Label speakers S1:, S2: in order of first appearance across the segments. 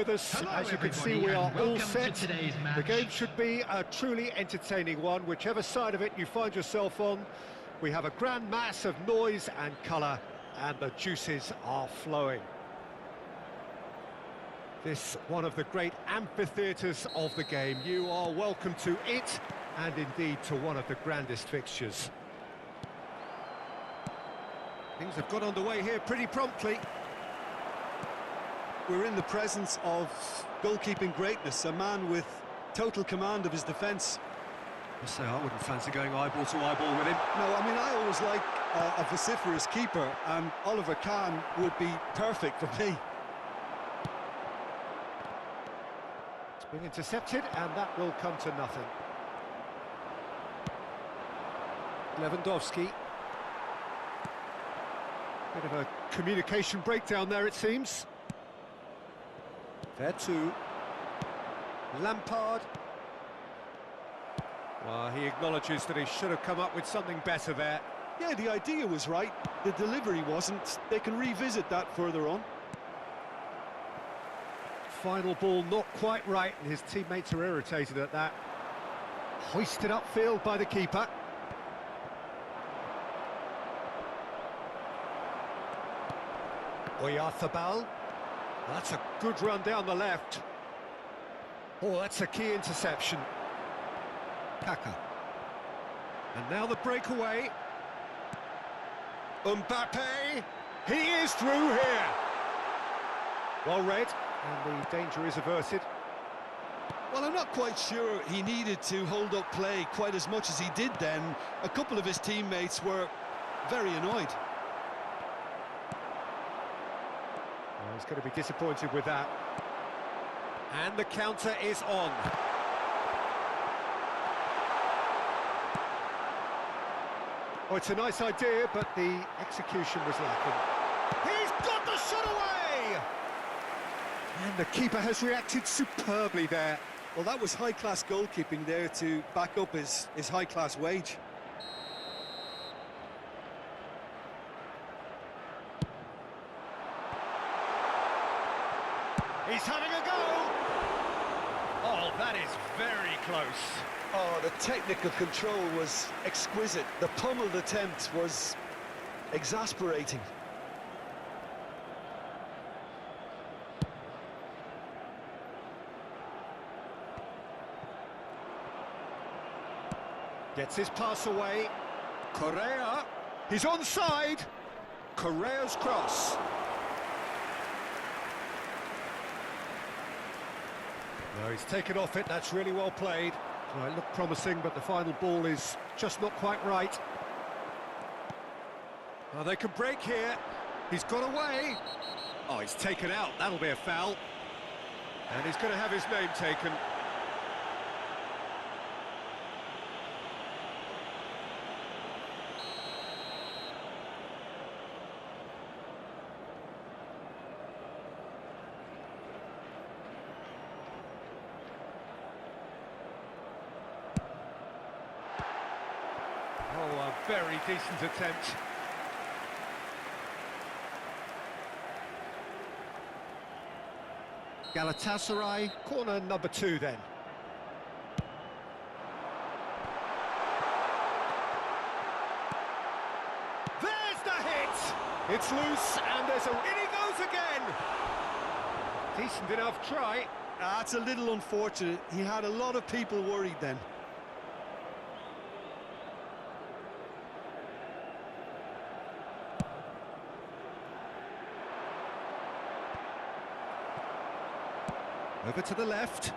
S1: with us.
S2: Hello,
S1: As you can see,
S2: everybody,
S1: we are
S2: and
S1: all
S2: welcome
S1: set.
S2: to today's match.
S1: The game should be a truly entertaining one, whichever side of it you find yourself on. We have a grand mass of noise and colour, and the juices are flowing. This one of the great amphitheatres of the game. You are welcome to it, and indeed to one of the grandest fixtures. Things have got underway here pretty promptly.
S3: We're in the presence of goalkeeping greatness, a man with total command of his defence.
S1: I say I wouldn't fancy going eyeball to eyeball with him.
S3: No, I mean, I always like a vociferous keeper, and Oliver Kahn would be perfect for me.
S1: It's been intercepted, and that will come to nothing. Lewandowski. Bit of a communication breakdown there, it seems. There too. Lampard. Well, he acknowledges that he should have come up with something better there.
S3: Yeah, the idea was right, the delivery wasn't. They can revisit that further on.
S1: Final ball not quite right, and his teammates are irritated at that. Hoisted upfield by the keeper. Oyarzabal. That's a good run down the left. Oh, that's a key interception. Kaka. And now the breakaway. Mbappe. He is through here. Well read, and the danger is averted.
S3: Well, I'm not quite sure he needed to hold up play quite as much as he did then. A couple of his teammates were very annoyed.
S1: Well, he's going to be disappointed with that. And the counter is on. Oh, it's a nice idea, but the execution was lacking. He's got the shot away! And the keeper has reacted superbly there.
S3: Well, that was high-class goalkeeping there to back up his high-class wage.
S1: He's having a go! Oh, that is very close.
S3: Oh, the technical control was exquisite. The pummeled attempt was exasperating.
S1: Gets his pass away. Correa. He's onside. Correa's cross. No, he's taken off it. That's really well played. Well, it looked promising, but the final ball is just not quite right. Oh, they could break here. He's got away. Oh, he's taken out. That'll be a foul. And he's going to have his name taken. Oh, a very decent attempt. Galatasaray, corner number 2 then. There's the hit! It's loose, and there's a... In he goes again! Decent enough try.
S3: That's a little unfortunate. He had a lot of people worried then.
S1: Over to the left,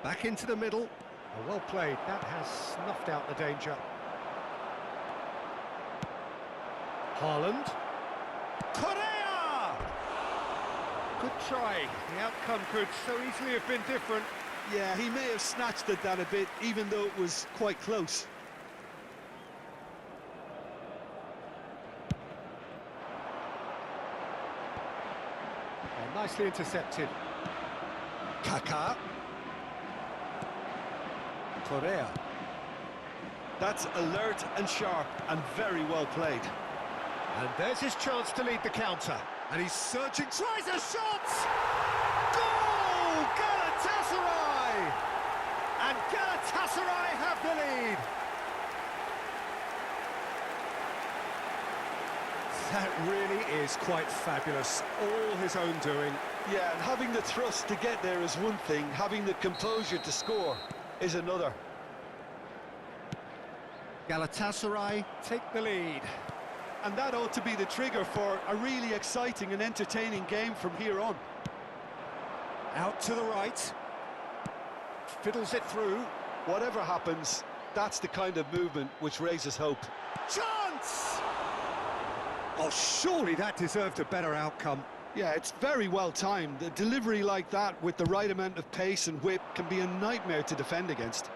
S1: back into the middle. Oh, well played, that has snuffed out the danger. Haaland. Correa! Good try, the outcome could so easily have been different.
S3: Yeah, he may have snatched at that a bit, even though it was quite close.
S1: Oh, nicely intercepted. Kaka. Correa.
S3: That's alert and sharp and very well played.
S1: And there's his chance to lead the counter. And he's searching, tries a shot! Goal! Galatasaray have the lead. That really is quite fabulous. All his own doing.
S3: Yeah, and having the thrust to get there is one thing, having the composure to score is another.
S1: Galatasaray take the lead.
S3: And that ought to be the trigger for a really exciting and entertaining game from here on.
S1: Out to the right. Fiddles it through.
S3: Whatever happens, that's the kind of movement which raises hope.
S1: Chance! Oh, surely that deserved a better outcome.
S3: Yeah, it's very well timed. A delivery like that with the right amount of pace and whip can be a nightmare to defend against.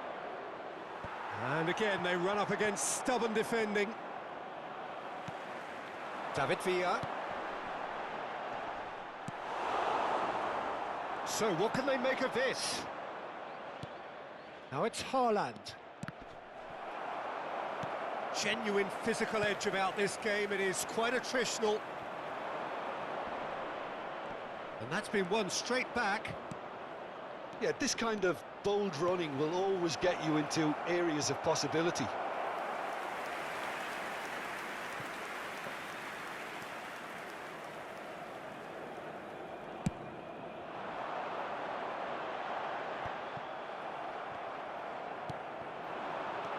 S1: And again, they run up against stubborn defending. David Villa. So, what can they make of this? Now it's Haaland. Genuine physical edge about this game. It is quite attritional. And that's been won straight back.
S3: Yeah, this kind of bold running will always get you into areas of possibility.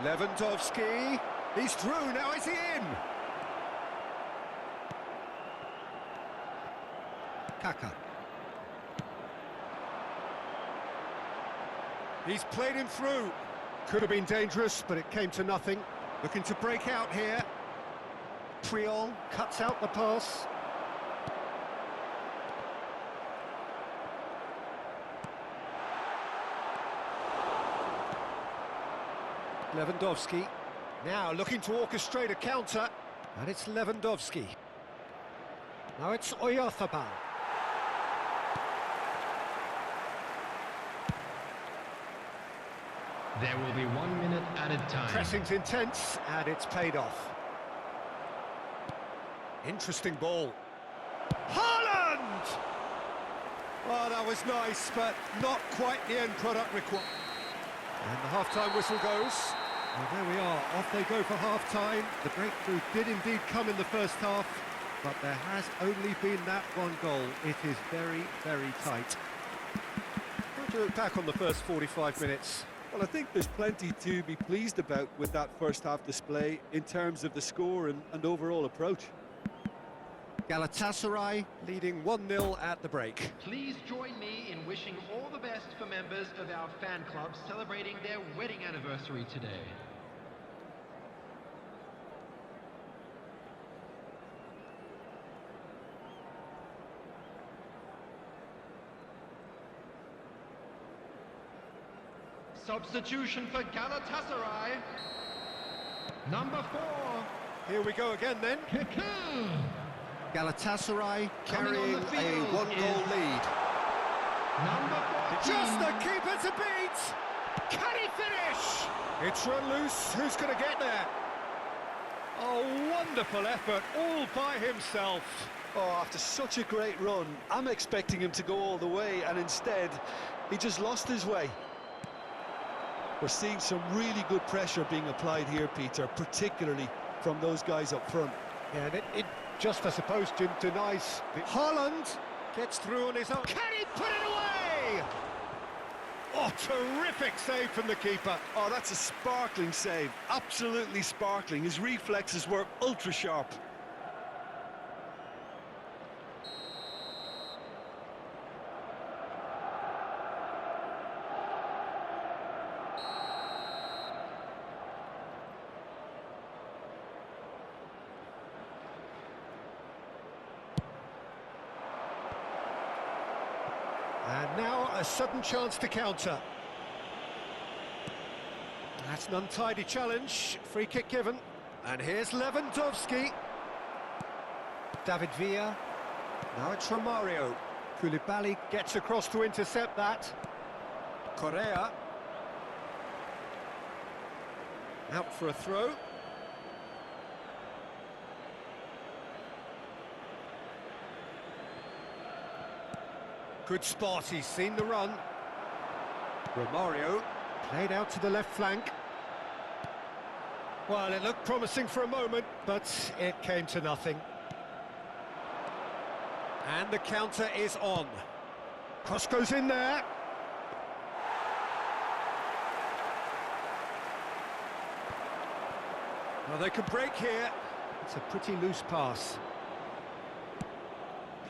S1: Lewandowski, he's through, now is he in? Kaka. He's played him through. Could have been dangerous, but it came to nothing. Looking to break out here. Triol cuts out the pass. Lewandowski, now looking to orchestrate a counter, and it's Lewandowski. Now it's Oyarzabal.
S2: There will be 1 minute added time.
S1: Pressing's intense, and it's paid off. Interesting ball. Haaland! Oh, that was nice, but not quite the end product required. And the half-time whistle goes. Well, there we are, off they go for half-time. The breakthrough did indeed come in the first half, but there has only been that one goal. It is very, very tight. How do you look back on the first 45 minutes?
S3: Well, I think there's plenty to be pleased about with that first half display in terms of the score and overall approach.
S1: Galatasaray leading 1-0 at the break.
S2: Please join me in wishing all the best for members of our fan club celebrating their wedding anniversary today. Substitution for Galatasaray. Number 4.
S1: Here we go again then.
S2: Kaka.
S1: Galatasaray
S2: Coming
S1: carrying
S2: on the
S1: a
S2: field
S1: one-goal
S2: is
S1: lead.
S2: Number 14.
S1: Just the keeper to beat! Can he finish? It's run loose, who's going to get there? Oh, wonderful effort, all by himself.
S3: Oh, after such a great run, I'm expecting him to go all the way, and instead, he just lost his way. We're seeing some really good pressure being applied here, Peter, particularly from those guys up front.
S1: Yeah, and it just, I suppose, Jim, denies... Haaland gets through on his own. Can he put it away? Oh, terrific save from the keeper.
S3: Oh, that's a sparkling save, absolutely sparkling. His reflexes were ultra-sharp.
S1: And now a sudden chance to counter. That's an untidy challenge. Free kick given. And here's Lewandowski. David Villa. Now it's Romario. Koulibaly gets across to intercept that. Correa. Out for a throw. Good spot, he's seen the run. Romario. Played out to the left flank. Well, it looked promising for a moment, but it came to nothing. And the counter is on. Cross goes in there. Well, they could break here. It's a pretty loose pass.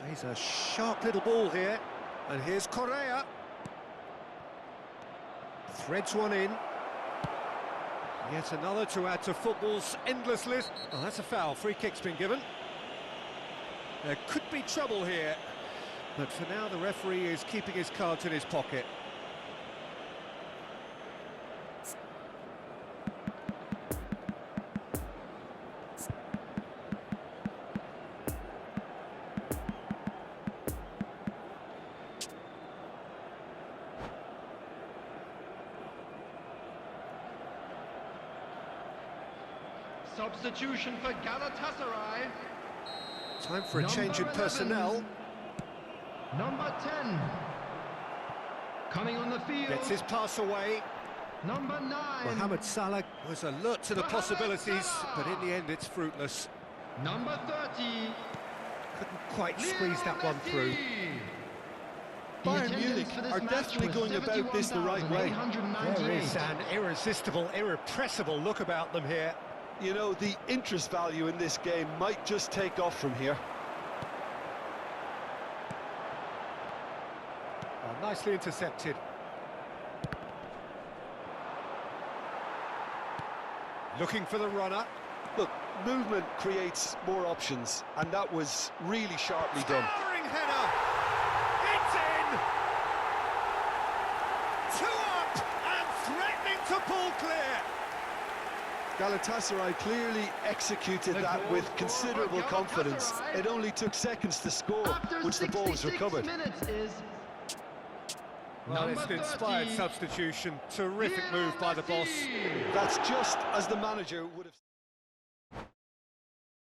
S1: Plays a sharp little ball here. And here's Correa. Threads one in. Yet another to add to football's endless list. Oh, that's a foul. Free kick's been given. There could be trouble here. But for now, the referee is keeping his cards in his pocket.
S2: Substitution for Galatasaray.
S1: Time for a change in
S2: 11,
S1: personnel.
S2: Number 10. Coming on the field.
S1: Gets his pass away.
S2: Number 9.
S1: Mohamed Salah was alert to the
S2: Mohamed
S1: possibilities,
S2: Salah!
S1: but in the end it's fruitless.
S2: Number 30.
S1: Couldn't quite squeeze that one through.
S2: The
S3: Bayern
S2: attendance
S3: Munich
S2: for this
S3: are
S2: match
S3: definitely
S2: was
S3: going about this the right way.
S1: There is
S2: 71,898.
S1: an irresistible, irrepressible look about them here.
S3: You know, the interest value in this game might just take off from here.
S1: Oh, nicely intercepted. Looking for the runner.
S3: Look, movement creates more options, and that was really sharply done.
S1: Towering header! It's in! 2 up and threatening to pull clear!
S3: Galatasaray clearly executed that with considerable confidence. It only took seconds to score
S2: After
S3: once the ball was
S2: 66
S3: recovered.
S2: minutes is
S1: Well, it's an
S2: number
S1: inspired
S2: 30.
S1: substitution. Terrific move by the boss.
S3: That's just as the manager would have...